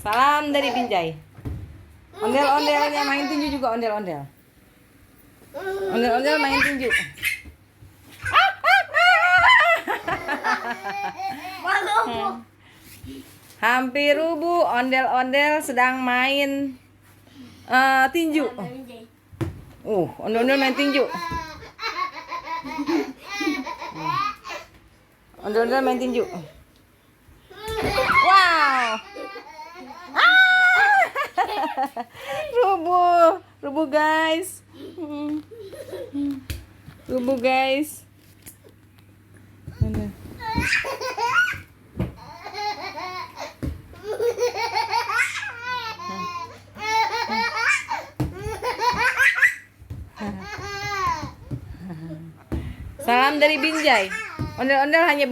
Salam dari Binjai. Ondel-ondelnya main tinju juga, ondel-ondel. Ondel-ondel main tinju. Hampir rubuh, ondel-ondel sedang main tinju. Ondel-ondel main tinju. Ondel-ondel main tinju. Wow. Rubuh guys. Rubuh guys. Salam dari Binjai. Ondel-ondel hanya